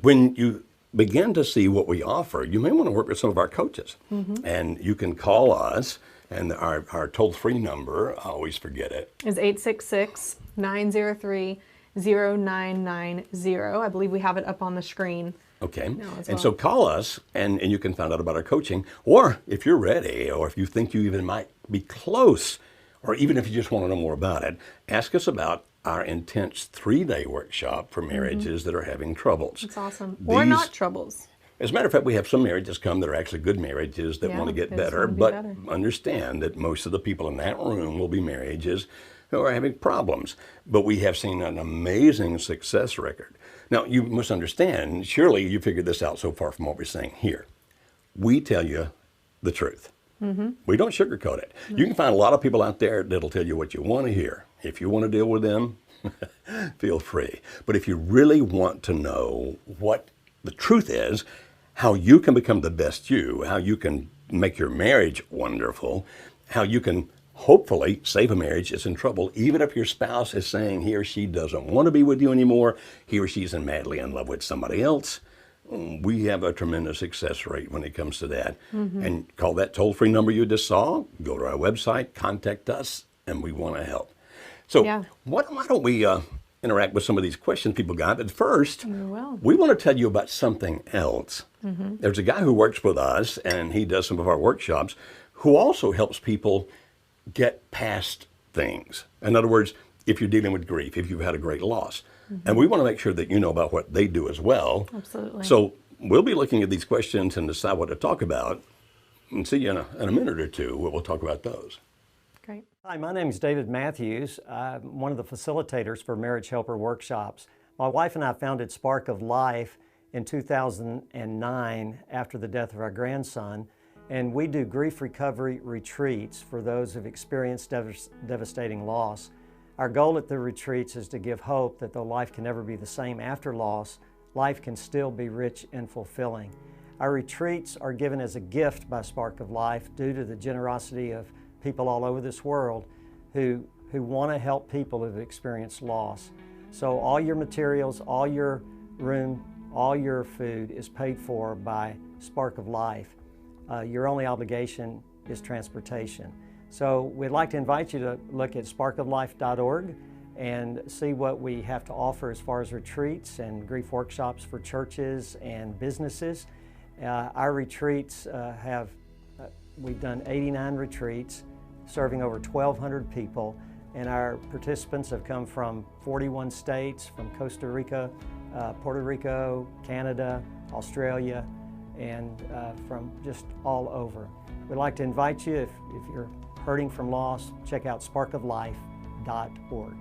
[SPEAKER 1] When you begin to see what we offer, you may want to work with some of our coaches. And you can call us, and our toll-free number, I always forget it,
[SPEAKER 4] Is 866-903-0990. I believe we have it up on the screen.
[SPEAKER 1] Okay.
[SPEAKER 4] as
[SPEAKER 1] And
[SPEAKER 4] well.
[SPEAKER 1] so call us and you can find out about our coaching. Or if you're ready, or if you think you even might be close, or even if you just want to know more about it, ask us about our intense 3-day workshop for marriages that are having troubles.
[SPEAKER 4] It's awesome. Or not troubles.
[SPEAKER 1] As a matter of fact, we have some marriages come that are actually good marriages that want to get
[SPEAKER 4] they just
[SPEAKER 1] better,
[SPEAKER 4] wanna be
[SPEAKER 1] but
[SPEAKER 4] better.
[SPEAKER 1] understand that most of the people in that room will be marriages who are having problems. But we have seen an amazing success record. Now, you must understand, surely you figured this out so far from what we're saying here. We tell you the truth. We don't sugarcoat it. You can find a lot of people out there that'll tell you what you want to hear. If you want to deal with them, feel free. But if you really want to know what the truth is, how you can become the best you, how you can make your marriage wonderful, how you can hopefully save a marriage that's in trouble, even if your spouse is saying he or she doesn't want to be with you anymore, he or she's madly in love with somebody else. We have a tremendous success rate when it comes to that. And call that toll-free number you just saw, go to our website, contact us, and we want to help. So why don't we interact with some of these questions people got? But first, we want to tell you about something else. There's a guy who works with us, and he does some of our workshops, who also helps people get past things. In other words, if you're dealing with grief, if you've had a great loss. And we want to make sure that you know about what they do as well.
[SPEAKER 4] Absolutely.
[SPEAKER 1] So we'll be looking at these questions and decide what to talk about, and see you in a minute or two. We'll talk about those.
[SPEAKER 4] Great.
[SPEAKER 5] Hi, my name is David Matthews. I'm one of the facilitators for Marriage Helper workshops. My wife and I founded Spark of Life in 2009 after the death of our grandson, and we do grief recovery retreats for those who've experienced devastating loss. Our goal at the retreats is to give hope that though life can never be the same after loss, life can still be rich and fulfilling. Our retreats are given as a gift by Spark of Life due to the generosity of people all over this world who want to help people who've experienced loss. So all your materials, all your room, all your food is paid for by Spark of Life. Your only obligation is transportation. So we'd like to invite you to look at sparkoflife.org and see what we have to offer as far as retreats and grief workshops for churches and businesses. Our retreats we've done 89 retreats, serving over 1,200 people, and our participants have come from 41 states, from Costa Rica, Puerto Rico, Canada, Australia, and from just all over. We'd like to invite you, if you're hurting from loss, check out sparkoflife.org.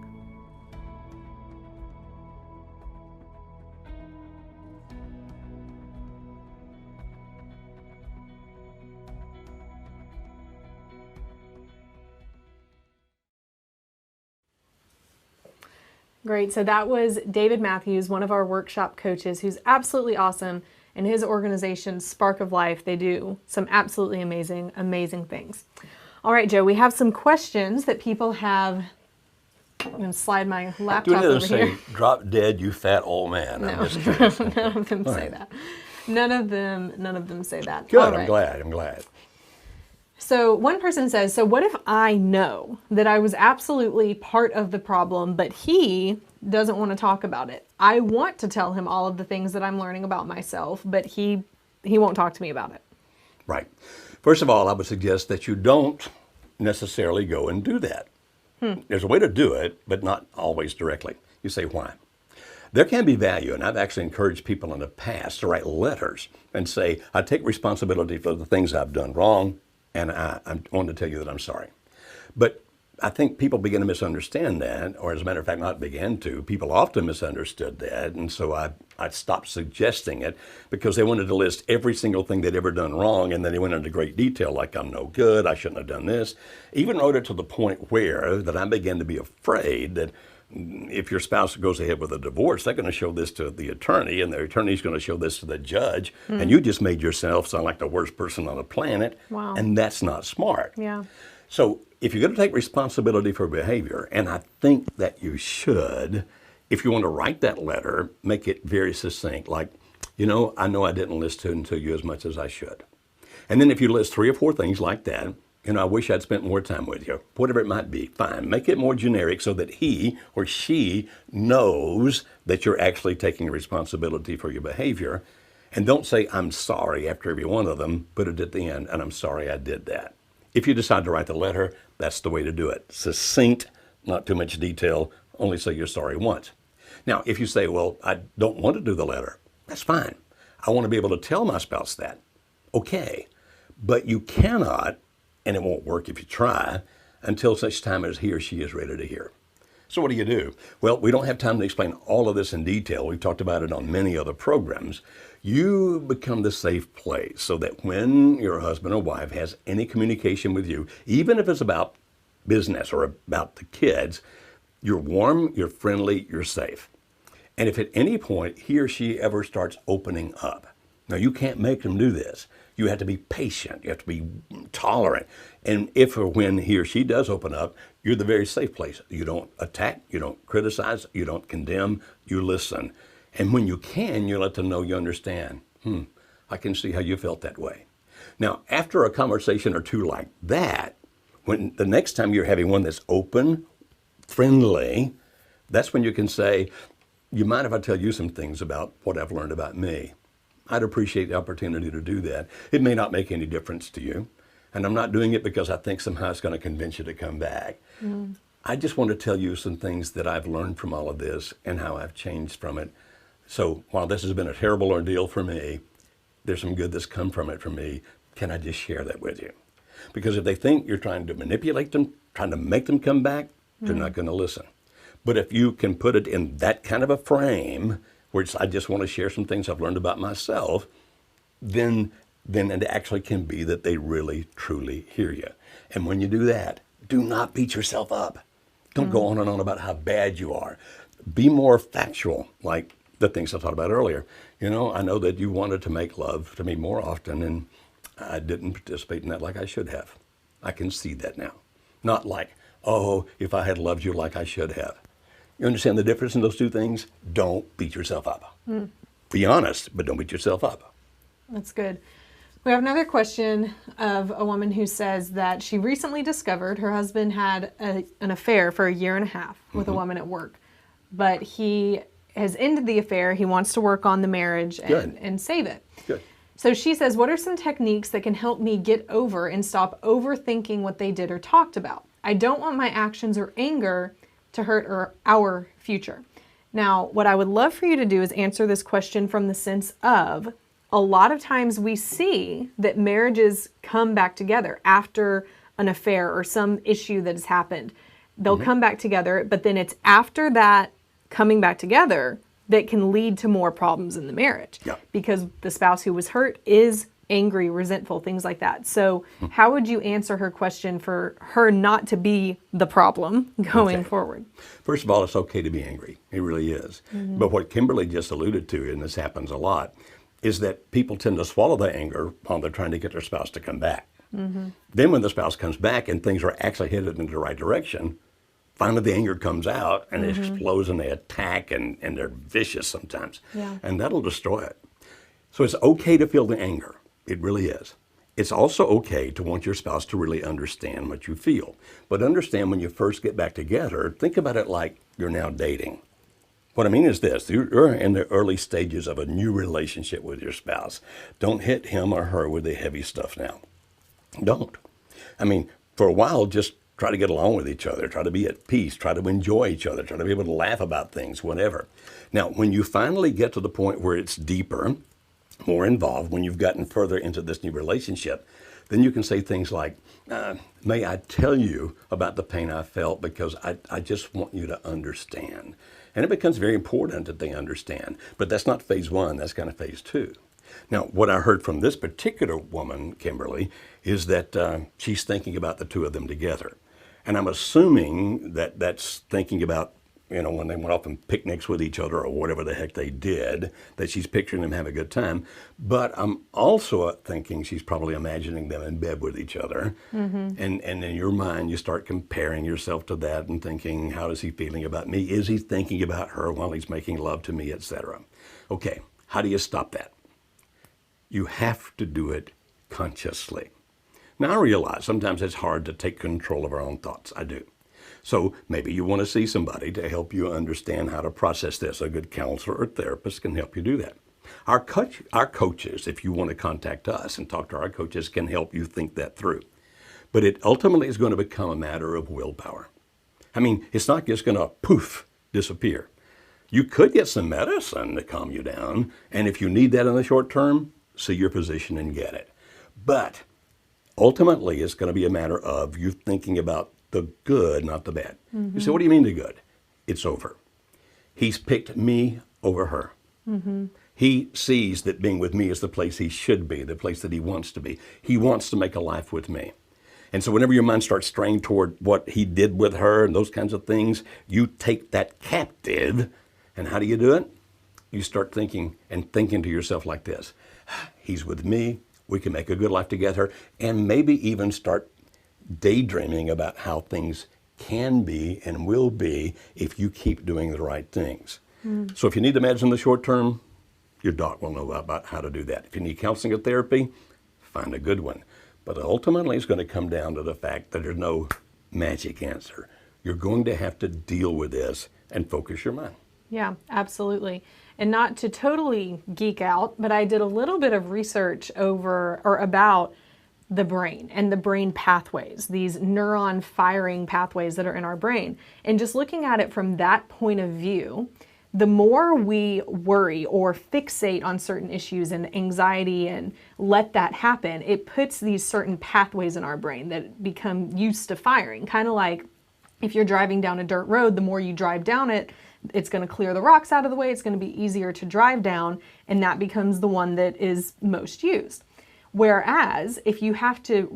[SPEAKER 4] Great. So that was David Matthews, one of our workshop coaches, who's absolutely awesome. And his organization, Spark of Life, they do some absolutely amazing, amazing things. All right, Joe, we have some questions that people have. I'm going to slide my laptop over
[SPEAKER 1] say,
[SPEAKER 4] here.
[SPEAKER 1] "Drop dead, you fat old man"?
[SPEAKER 4] No,
[SPEAKER 1] I'm just curious.
[SPEAKER 4] none of them say that. None of them say that.
[SPEAKER 1] Good.
[SPEAKER 4] All right.
[SPEAKER 1] I'm glad.
[SPEAKER 4] So one person says, so what if I know that I was absolutely part of the problem, but he doesn't want to talk about it? I want to tell him all of the things that I'm learning about myself, but he won't talk to me about it.
[SPEAKER 1] Right. First of all, I would suggest that you don't necessarily go and do that. There's a way to do it, but not always directly. You say, why? There can be value, and I've actually encouraged people in the past to write letters and say, I take responsibility for the things I've done wrong, and I want to tell you that I'm sorry. But I think people begin to misunderstand that, or as a matter of fact, not begin to. People often misunderstood that, and so I stopped suggesting it because they wanted to list every single thing they'd ever done wrong, and then they went into great detail, like I'm no good, I shouldn't have done this. Even wrote it to the point where that I began to be afraid that if your spouse goes ahead with a divorce, they're going to show this to the attorney, and the attorney's going to show this to the judge, and you just made yourself sound like the worst person on the planet,
[SPEAKER 4] Wow.
[SPEAKER 1] and that's not smart.
[SPEAKER 4] Yeah.
[SPEAKER 1] So if you're going to take responsibility for behavior, and I think that you should, if you want to write that letter, make it very succinct, like, I know I didn't listen to you as much as I should. And then if you list 3 or 4 things like that, I wish I'd spent more time with you, whatever it might be, fine. Make it more generic so that he or she knows that you're actually taking responsibility for your behavior. And don't say, I'm sorry after every one of them, put it at the end, and I'm sorry I did that. If you decide to write the letter, that's the way to do it. Succinct, not too much detail, only say you're sorry once. Now, if you say, well, I don't want to do the letter, that's fine. I want to be able to tell my spouse that. Okay, but you cannot, and it won't work if you try, until such time as he or she is ready to hear. So what do? Well, we don't have time to explain all of this in detail. We've talked about it on many other programs. You become the safe place so that when your husband or wife has any communication with you, even if it's about business or about the kids, you're warm, you're friendly, you're safe. And if at any point he or she ever starts opening up, now you can't make them do this. You have to be patient. You have to be tolerant. And if or when he or she does open up, you're the very safe place. You don't attack, you don't criticize, you don't condemn, you listen. And when you can, you let them know you understand. I can see how you felt that way. Now, after a conversation or two like that, when the next time you're having one that's open, friendly, that's when you can say, you mind if I tell you some things about what I've learned about me? I'd appreciate the opportunity to do that. It may not make any difference to you, and I'm not doing it because I think somehow it's going to convince you to come back. I just want to tell you some things that I've learned from all of this and how I've changed from it. So while this has been a terrible ordeal for me, there's some good that's come from it for me. Can I just share that with you? Because if they think you're trying to manipulate them, trying to make them come back, they're not going to listen. But if you can put it in that kind of a frame, where I just want to share some things I've learned about myself, then it actually can be that they really, truly hear you. And when you do that, do not beat yourself up. Don't go on and on about how bad you are. Be more factual, like the things I talked about earlier. You know, I know that you wanted to make love to me more often, and I didn't participate in that like I should have. I can see that now. Not like, oh, if I had loved you like I should have. You understand the difference in those two things? Don't beat yourself up. Be honest, but don't beat yourself up.
[SPEAKER 4] That's good. We have another question of a woman who says that she recently discovered her husband had an affair for 1.5 years with a woman at work. But he has ended the affair. He wants to work on the marriage and save it.
[SPEAKER 1] Good.
[SPEAKER 4] So she says, what are some techniques that can help me get over and stop overthinking what they did or talked about? I don't want my actions or anger to hurt our future. Now, what I would love for you to do is answer this question from the sense of, a lot of times we see that marriages come back together after an affair or some issue that has happened. They'll come back together, but then it's after that coming back together that can lead to more problems in the marriage.
[SPEAKER 1] Yeah.
[SPEAKER 4] Because the spouse who was hurt is angry, resentful, things like that. So how would you answer her question for her not to be the problem going forward?
[SPEAKER 1] First of all, it's okay to be angry. It really is. But what Kimberly just alluded to, and this happens a lot, is that people tend to swallow the anger while they're trying to get their spouse to come back. Then when the spouse comes back and things are actually headed in the right direction, finally the anger comes out and it explodes and they attack and they're vicious sometimes.
[SPEAKER 4] Yeah.
[SPEAKER 1] And that'll destroy it. So it's okay to feel the anger. It really is. It's also okay to want your spouse to really understand what you feel. But understand when you first get back together, think about it like you're now dating. What I mean is this, you're in the early stages of a new relationship with your spouse. Don't hit him or her with the heavy stuff now. Don't. I mean, for a while, just try to get along with each other, try to be at peace, try to enjoy each other, try to be able to laugh about things, whatever. Now, when you finally get to the point where it's deeper, more involved, when you've gotten further into this new relationship, then you can say things like, may I tell you about the pain I felt because I just want you to understand. And it becomes very important that they understand. But that's not phase one, that's kind of phase two. Now, what I heard from this particular woman, Kimberly, is that she's thinking about the two of them together. And I'm assuming that that's thinking about, you know, when they went off on picnics with each other or whatever the heck they did, that she's picturing them having a good time. But I'm also thinking she's probably imagining them in bed with each other. And in your mind, you start comparing yourself to that and thinking, how is he feeling about me? Is he thinking about her while he's making love to me, etc.? Okay, how do you stop that? You have to do it consciously. Now, I realize sometimes it's hard to take control of our own thoughts. I do. So maybe you want to see somebody to help you understand how to process this. A good counselor or therapist can help you do that. Our coaches, if you want to contact us and talk to our coaches, can help you think that through. But it ultimately is going to become a matter of willpower. I mean, it's not just going to poof, disappear. You could get some medicine to calm you down, and if you need that in the short term, see your physician and get it. But ultimately, it's going to be a matter of you thinking about the good, not the bad. You say, what do you mean the good? It's over. He's picked me over her. He sees that being with me is the place he should be, the place that he wants to be. He wants to make a life with me. And so whenever your mind starts straying toward what he did with her and those kinds of things, you take that captive. And how do you do it? You start thinking to yourself like this. He's with me. We can make a good life together. And maybe even start daydreaming about how things can be and will be if you keep doing the right things. So if you need the meds in the short term, your doc will know about how to do that. If you need counseling or therapy, find a good one. But ultimately, it's going to come down to the fact that there's no magic answer. You're going to have to deal with this and focus your mind.
[SPEAKER 4] Yeah, absolutely. And not to totally geek out, but I did a little bit of research about the brain and the brain pathways, these neuron firing pathways that are in our brain. And just looking at it from that point of view, the more we worry or fixate on certain issues and anxiety and let that happen, it puts these certain pathways in our brain that become used to firing. Kind of like if you're driving down a dirt road, the more you drive down it, it's going to clear the rocks out of the way. It's going to be easier to drive down, and that becomes the one that is most used. Whereas if you have to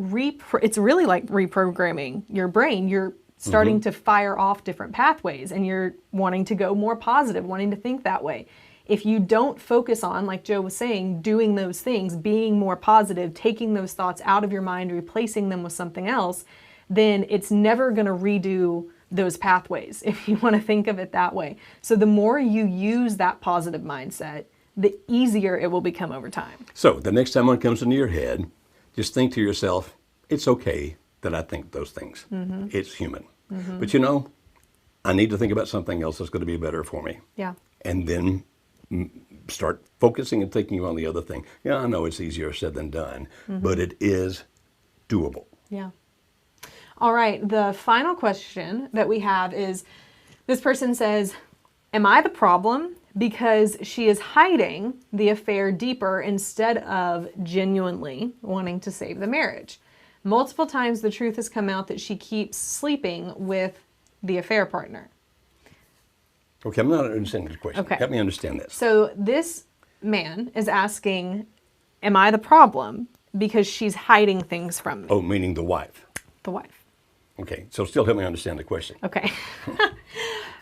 [SPEAKER 4] it's really like reprogramming your brain. You're starting to fire off different pathways, and you're wanting to go more positive, wanting to think that way. If you don't focus on, like Joe was saying, doing those things, being more positive, taking those thoughts out of your mind, replacing them with something else, then it's never going to redo those pathways, if you want to think of it that way. So the more you use that positive mindset, the easier it will become over time.
[SPEAKER 1] So the next time one comes into your head, just think to yourself, it's okay that I think those things. It's human. But you know, I need to think about something else that's going to be better for me.
[SPEAKER 4] Yeah.
[SPEAKER 1] And then start focusing and thinking on the other thing. Yeah, I know it's easier said than done, but it is doable.
[SPEAKER 4] Yeah. All right. The final question that we have is, this person says, am I the problem because she is hiding the affair deeper instead of genuinely wanting to save the marriage? Multiple times the truth has come out that she keeps sleeping with the affair partner.
[SPEAKER 1] Okay, I'm not understanding the question.
[SPEAKER 4] Okay.
[SPEAKER 1] Help me understand this.
[SPEAKER 4] So this man is asking, am I the problem because she's hiding things from me?
[SPEAKER 1] Oh, meaning the wife.
[SPEAKER 4] The wife.
[SPEAKER 1] Okay, so still help me understand the question.
[SPEAKER 4] Okay.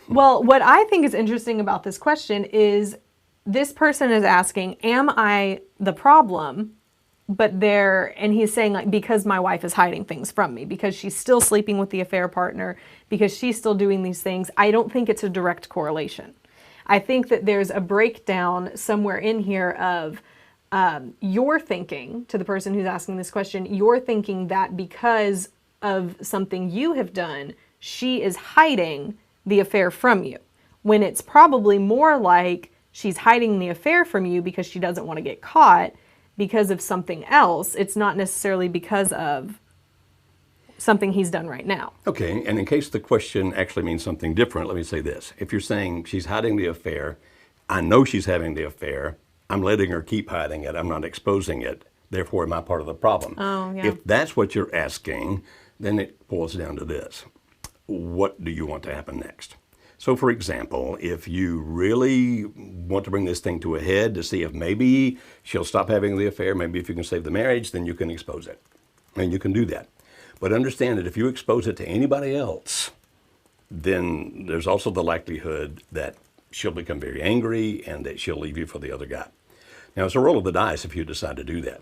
[SPEAKER 4] Well, what I think is interesting about this question is this person is asking, am I the problem? And he's saying, like, because my wife is hiding things from me, because she's still sleeping with the affair partner, because she's still doing these things. I don't think it's a direct correlation. I think that there's a breakdown somewhere in here of you're thinking, to the person who's asking this question, you're thinking that because of something you have done, she is hiding the affair from you, when it's probably more like she's hiding the affair from you because she doesn't want to get caught because of something else. It's not necessarily because of something he's done right now.
[SPEAKER 1] Okay, and in case the question actually means something different, let me say this. If you're saying she's hiding the affair, I know she's having the affair, I'm letting her keep hiding it, I'm not exposing it, therefore am I part of the problem?
[SPEAKER 4] Oh, yeah.
[SPEAKER 1] If that's what you're asking, then it boils down to this. What do you want to happen next? So for example, if you really want to bring this thing to a head to see if maybe she'll stop having the affair, maybe if you can save the marriage, then you can expose it. And you can do that. But understand that if you expose it to anybody else, then there's also the likelihood that she'll become very angry and that she'll leave you for the other guy. Now, it's a roll of the dice if you decide to do that.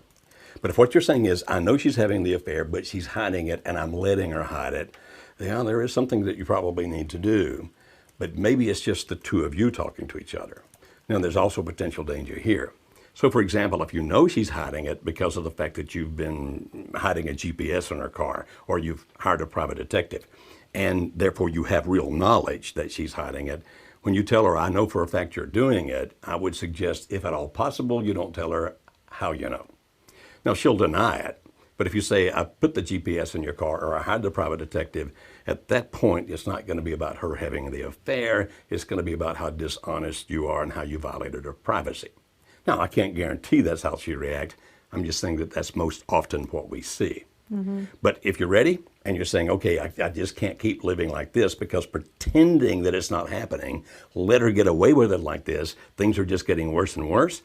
[SPEAKER 1] But if what you're saying is, I know she's having the affair, but she's hiding it and I'm letting her hide it, yeah, there is something that you probably need to do. But maybe it's just the two of you talking to each other. Now, there's also potential danger here. So, for example, if you know she's hiding it because of the fact that you've been hiding a GPS in her car, or you've hired a private detective, and therefore you have real knowledge that she's hiding it, when you tell her, I know for a fact you're doing it, I would suggest, if at all possible, you don't tell her how you know. Now, she'll deny it. But if you say, I put the GPS in your car, or I hired the private detective, at that point, it's not going to be about her having the affair. It's going to be about how dishonest you are and how you violated her privacy. Now, I can't guarantee that's how she reacts. I'm just saying that that's most often what we see. But if you're ready and you're saying, okay, I just can't keep living like this because pretending that it's not happening, let her get away with it like this, things are just getting worse and worse,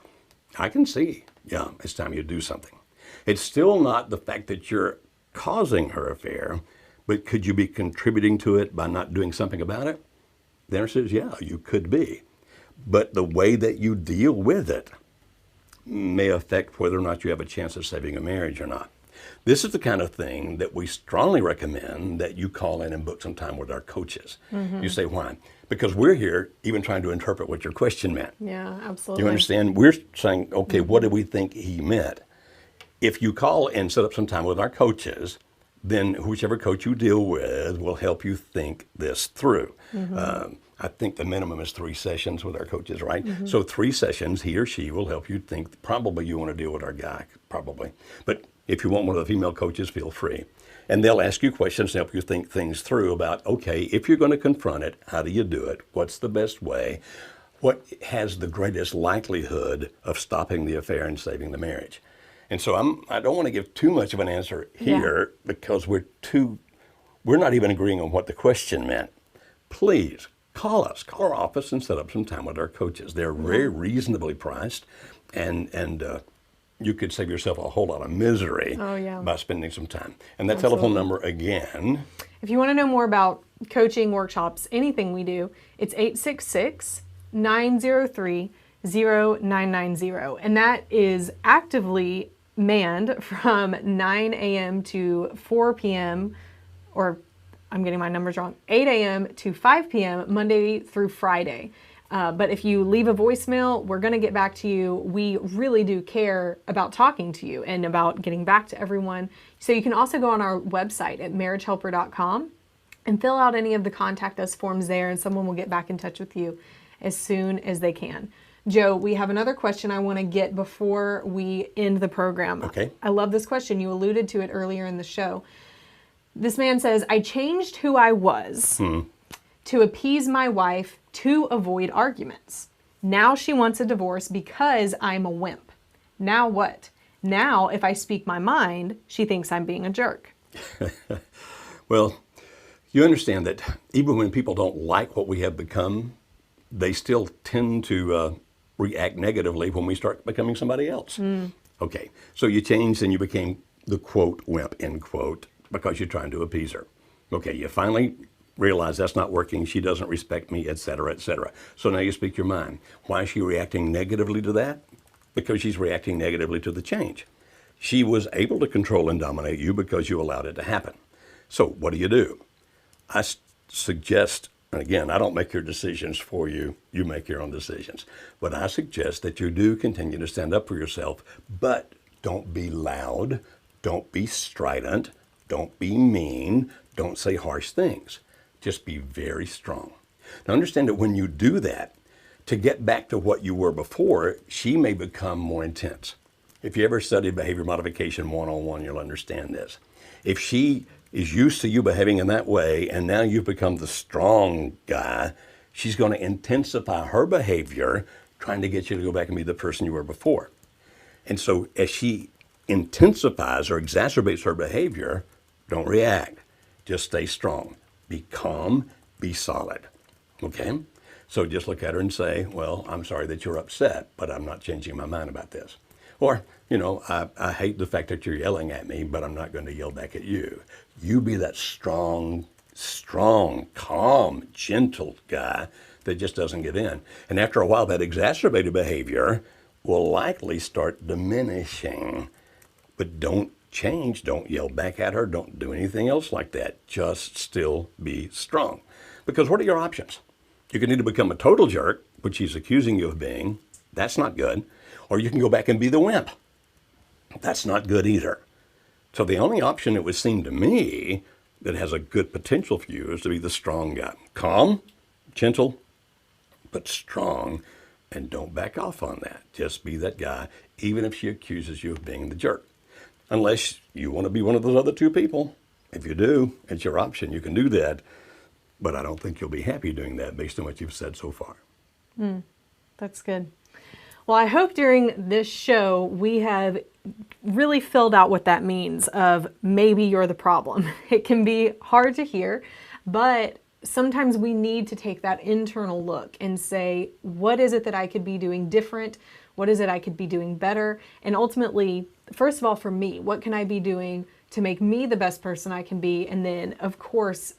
[SPEAKER 1] I can see, yeah, it's time you do something. It's still not the fact that you're causing her affair, but could you be contributing to it by not doing something about it? The answer is, yeah, you could be. But the way that you deal with it may affect whether or not you have a chance of saving a marriage or not. This is the kind of thing that we strongly recommend that you call in and book some time with our coaches. You say, why? Because we're here even trying to interpret what your question meant.
[SPEAKER 4] Yeah, absolutely.
[SPEAKER 1] You understand? We're saying, okay, what do we think he meant? If you call and set up some time with our coaches, then whichever coach you deal with will help you think this through. I think the minimum is 3 sessions with our coaches, right? So 3 sessions, he or she will help you think, probably you want to deal with our guy, probably. But if you want one of the female coaches, feel free. And they'll ask you questions to help you think things through about, okay, if you're going to confront it, how do you do it? What's the best way? What has the greatest likelihood of stopping the affair and saving the marriage? And so I don't want to give too much of an answer here because we're not even agreeing on what the question meant. Please call us, call our office and set up some time with our coaches. They're very reasonably priced and you could save yourself a whole lot of misery
[SPEAKER 4] Oh, yeah.
[SPEAKER 1] by spending some time. And that telephone number again,
[SPEAKER 4] If you want to know more about coaching, workshops, anything we do, it's 866-903-0990. And that is actively manned from 9 a.m. to 4 p.m. or I'm getting my numbers wrong, 8 a.m. to 5 p.m. Monday through Friday. But if you leave a voicemail, we're going to get back to you. We really do care about talking to you and about getting back to everyone. So you can also go on our website at marriagehelper.com and fill out any of the contact us forms there, and someone will get back in touch with you as soon as they can. Joe, we have another question I want to get before we end the program.
[SPEAKER 1] Okay.
[SPEAKER 4] I love this question. You alluded to it earlier in the show. This man says, I changed who I was to appease my wife to avoid arguments. Now she wants a divorce because I'm a wimp. Now what? Now, if I speak my mind, she thinks I'm being a jerk.
[SPEAKER 1] well, you understand that even when people don't like what we have become, they still tend to react negatively when we start becoming somebody else. Okay, so you changed and you became the quote wimp, end quote, because you're trying to appease her. Okay, you finally realize that's not working, she doesn't respect me, etc., etc. So now you speak your mind. Why is she reacting negatively to that? Because she's reacting negatively to the change. She was able to control and dominate you because you allowed it to happen. So what do? I suggest, and again, I don't make your decisions for you, you make your own decisions. But I suggest that you do continue to stand up for yourself, but don't be loud, don't be strident, don't be mean, don't say harsh things. Just be very strong. Now understand that when you do that, to get back to what you were before, she may become more intense. If you ever studied behavior modification 101, you'll understand this. If she is used to you behaving in that way, and now you've become the strong guy, she's going to intensify her behavior, trying to get you to go back and be the person you were before. And so as she intensifies or exacerbates her behavior, don't react. Just stay strong. Be calm, be solid. Okay? So just look at her and say, well, I'm sorry that you're upset, but I'm not changing my mind about this. Or, I hate the fact that you're yelling at me, but I'm not going to yell back at you. You be that strong, calm, gentle guy that just doesn't give in. And after a while, that exacerbated behavior will likely start diminishing. But don't change, don't yell back at her, don't do anything else like that. Just still be strong. Because what are your options? You can either become a total jerk, which he's accusing you of being. That's not good. Or you can go back and be the wimp. That's not good either. So the only option, it would seem to me, that has a good potential for you is to be the strong guy. Calm, gentle, but strong, and don't back off on that. Just be that guy, even if she accuses you of being the jerk. Unless you want to be one of those other two people. If you do, it's your option. You can do that. But I don't think you'll be happy doing that based on what you've said so far.
[SPEAKER 4] That's good. Well, I hope during this show we have really filled out what that means of maybe you're the problem. It can be hard to hear, but sometimes we need to take that internal look and say, what is it that I could be doing different? What is it I could be doing better? And ultimately, first of all, for me, what can I be doing to make me the best person I can be? And then, of course,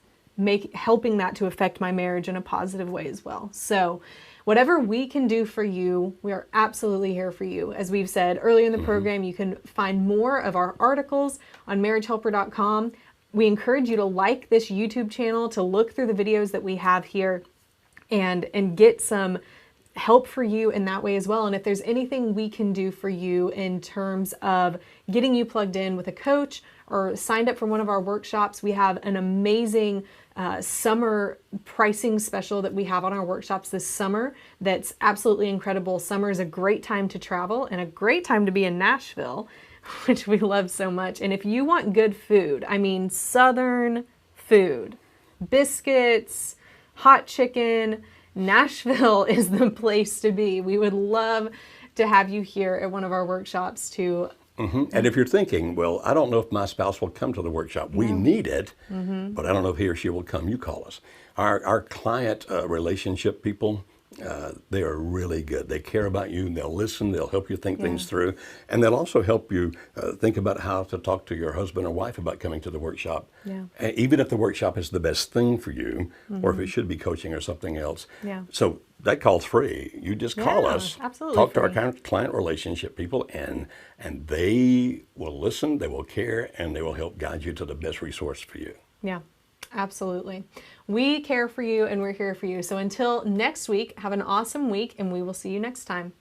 [SPEAKER 4] helping that to affect my marriage in a positive way as well. So whatever we can do for you, we are absolutely here for you. As we've said earlier in the program, you can find more of our articles on marriagehelper.com. We encourage you to like this YouTube channel, to look through the videos that we have here and get some help for you in that way as well. And if there's anything we can do for you in terms of getting you plugged in with a coach or signed up for one of our workshops, we have an amazing summer pricing special that we have on our workshops this summer that's absolutely incredible. Summer is a great time to travel and a great time to be in Nashville, which we love so much. And if you want good food, I mean Southern food, biscuits, hot chicken, Nashville is the place to be. We would love to have you here at one of our workshops to
[SPEAKER 1] And if you're thinking, well, I don't know if my spouse will come to the workshop. We need it, but I don't know if he or she will come. You call us. Our client relationship people, They are really good. They care about you. They'll listen. They'll help you think things through. And they'll also help you think about how to talk to your husband or wife about coming to the workshop.
[SPEAKER 4] Yeah.
[SPEAKER 1] Even if the workshop is the best thing for you, or if it should be coaching or something else.
[SPEAKER 4] Yeah.
[SPEAKER 1] So that call's free. You just call
[SPEAKER 4] Yeah,
[SPEAKER 1] us,
[SPEAKER 4] absolutely
[SPEAKER 1] talk to our
[SPEAKER 4] free.
[SPEAKER 1] client relationship people, and they will listen, they will care, and they will help guide you to the best resource for you.
[SPEAKER 4] Yeah, absolutely. We care for you and we're here for you. So until next week, have an awesome week and we will see you next time.